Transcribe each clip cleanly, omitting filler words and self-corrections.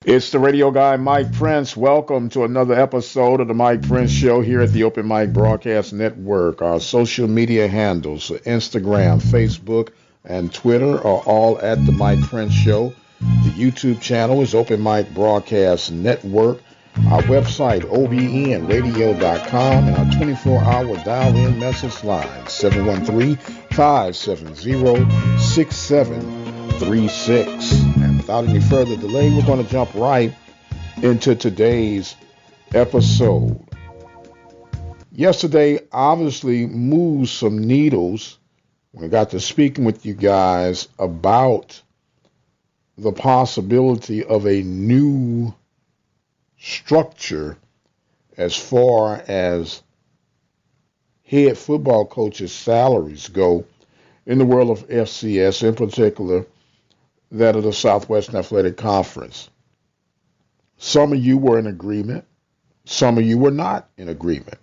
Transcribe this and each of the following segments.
It's the radio guy, Mike Prince. Welcome to another episode of the Mike Prince Show here at the Open Mic Broadcast Network. Our social media handles, Instagram, Facebook, and Twitter are all at the Mike Prince Show. The YouTube channel is Open Mic Broadcast Network. Our website, obnradio.com, and our 24-hour dial-in message line, 713-570-6736. And without any further delay, we're going to jump right into today's episode. Yesterday, obviously, moved some needles when I got to speaking with you guys about the possibility of a new structure as far as head football coaches' salaries go in the world of FCS, in particular that of the Southwestern Athletic Conference. Some of you were in agreement, some of you were not in agreement.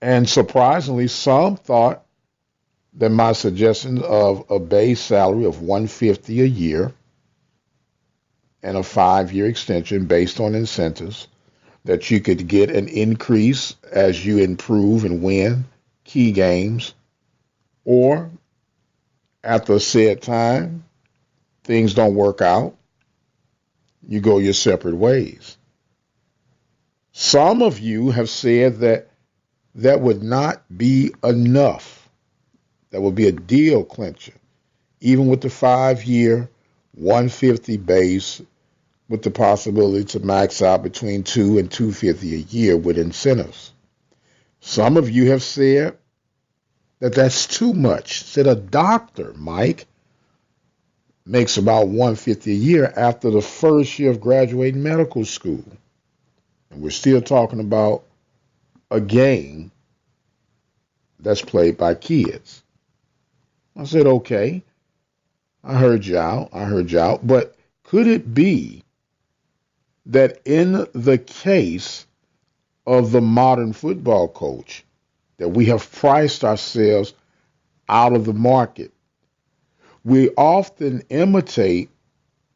And surprisingly, some thought that my suggestion of a base salary of $150 a year and a 5-year extension based on incentives, that you could get an increase as you improve and win key games, or after a said time, things don't work out, you go your separate ways. Some of you have said that that would not be enough. That would be a deal clincher, even with the 5-year, 150 base, with the possibility to max out between 2 and 250 a year with incentives. Some of you have said that that's too much. Said a doctor, Mike, makes about 150 a year after the first year of graduating medical school. And we're still talking about a game that's played by kids. I said, okay, I heard you out. But could it be that in the case of the modern football coach, that we have priced ourselves out of the market? We often imitate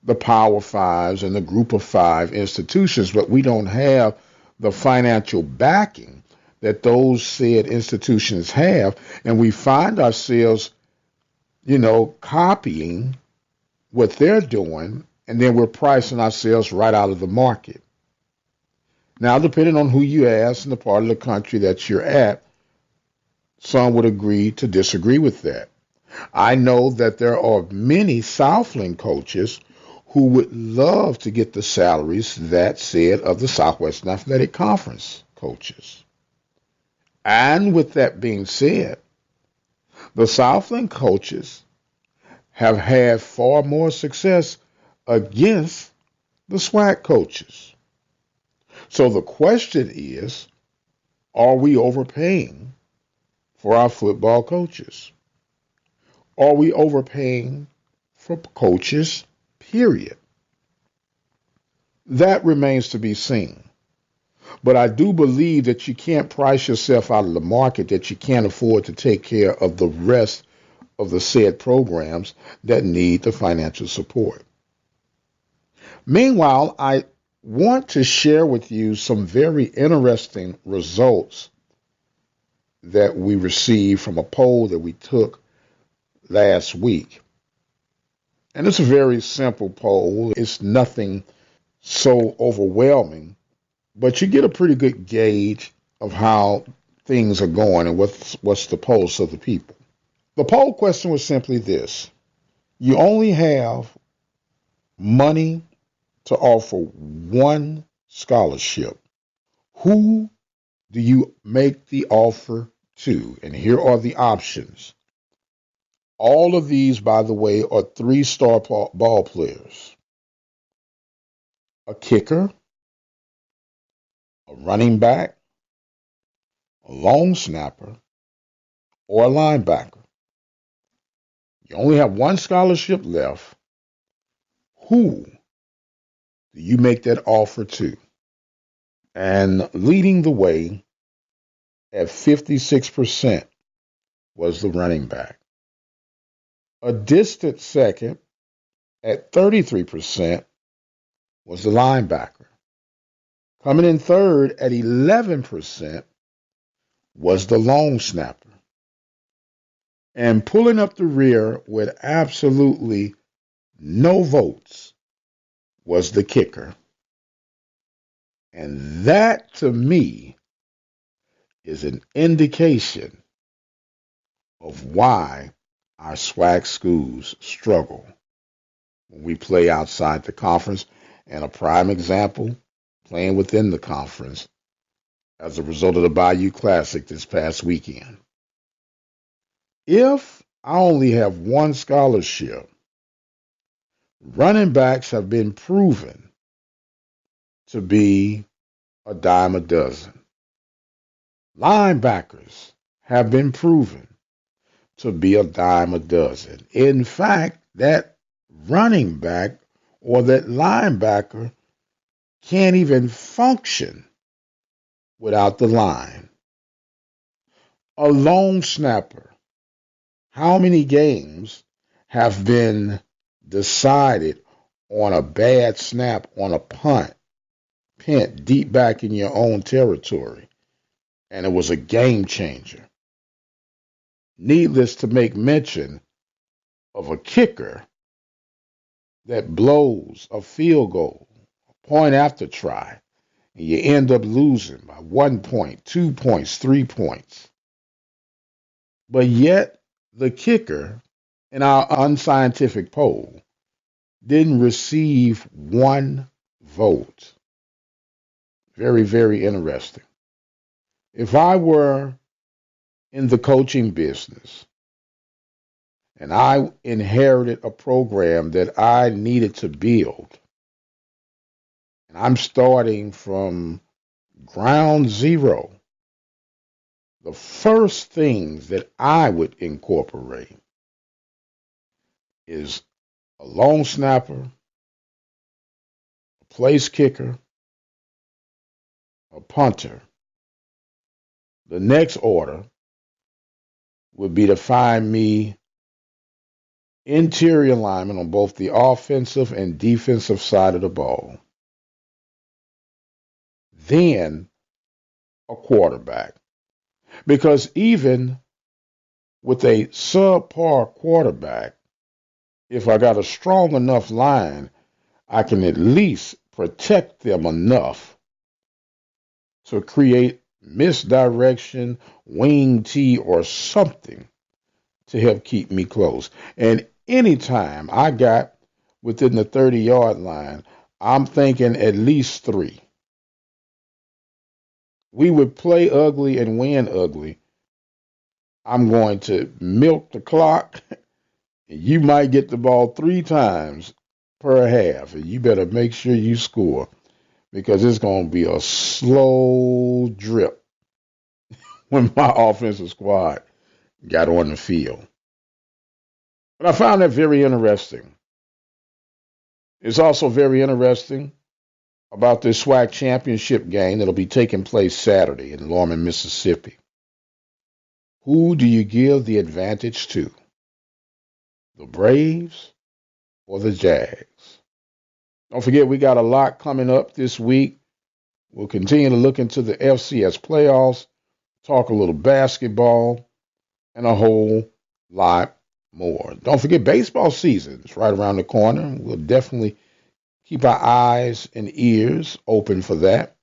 the Power Fives and the Group of Five institutions, but we don't have the financial backing that those said institutions have, and we find ourselves, copying what they're doing, and then we're pricing ourselves right out of the market. Now, depending on who you ask and the part of the country that you're at, some would agree to disagree with that. I know that there are many Southland coaches who would love to get the salaries that said of the Southwestern Athletic Conference coaches. And with that being said, the Southland coaches have had far more success against the SWAC coaches. So the question is, are we overpaying for our football coaches? Are we overpaying for coaches, period? That remains to be seen. But I do believe that you can't price yourself out of the market, that you can't afford to take care of the rest of the said programs that need the financial support. Meanwhile, I want to share with you some very interesting results that we received from a poll that we took last week. And it's a very simple poll. It's nothing so overwhelming, but you get a pretty good gauge of how things are going and what's the pulse of the people. The poll question was simply this: you only have money to offer one scholarship. Who do you make the offer to? And here are the options. All of these, by the way, are 3-star ball players: a kicker, a running back, a long snapper, or a linebacker. You only have one scholarship left. Who do you make that offer to? And leading the way at 56% was the running back. A distant second at 33% was the linebacker. Coming in third at 11% was the long snapper. And pulling up the rear with absolutely no votes was the kicker. And that, to me, is an indication of why our SWAC schools struggle when we play outside the conference. And a prime example, playing within the conference as a result of the Bayou Classic this past weekend. If I only have one scholarship, running backs have been proven to be a dime a dozen. Linebackers have been proven to be a dime a dozen. In fact, that running back or that linebacker can't even function without the line. A long snapper, how many games have been decided on a bad snap, on a punt deep back in your own territory, and it was a game changer? Needless to make mention of a kicker that blows a field goal, a point after try, and you end up losing by 1 point, 2 points, 3 points. But yet, the kicker in our unscientific poll didn't receive one vote. Very, very interesting. If I were in the coaching business and I inherited a program that I needed to build, and I'm starting from ground zero, the first things that I would incorporate is a long snapper, a place kicker, a punter. The next order would be to find me interior linemen on both the offensive and defensive side of the ball. Then a quarterback. Because even with a subpar quarterback, if I got a strong enough line, I can at least protect them enough to create misdirection, wing T, or something to help keep me close. And anytime I got within the 30-yard line, I'm thinking at least 3. We would play ugly and win ugly. I'm going to milk the clock. You might get the ball 3 times per half, and you better make sure you score, because it's going to be a slow drip when my offensive squad got on the field. But I found that very interesting. It's also very interesting about this SWAC championship game that'll be taking place Saturday in Lorman, Mississippi. Who do you give the advantage to? The Braves or the Jags? Don't forget, we got a lot coming up this week. We'll continue to look into the FCS playoffs, talk a little basketball, and a whole lot more. Don't forget, baseball season is right around the corner. We'll definitely keep our eyes and ears open for that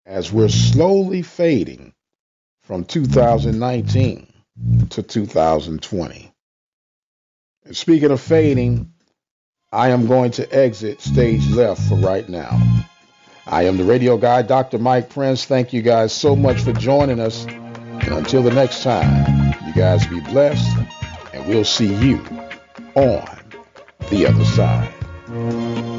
as we're slowly fading from 2019 to 2020. And speaking of fading, I am going to exit stage left for right now. I am the radio guy, Dr. Mike Prince. Thank you guys so much for joining us. And until the next time, you guys be blessed, and we'll see you on the other side.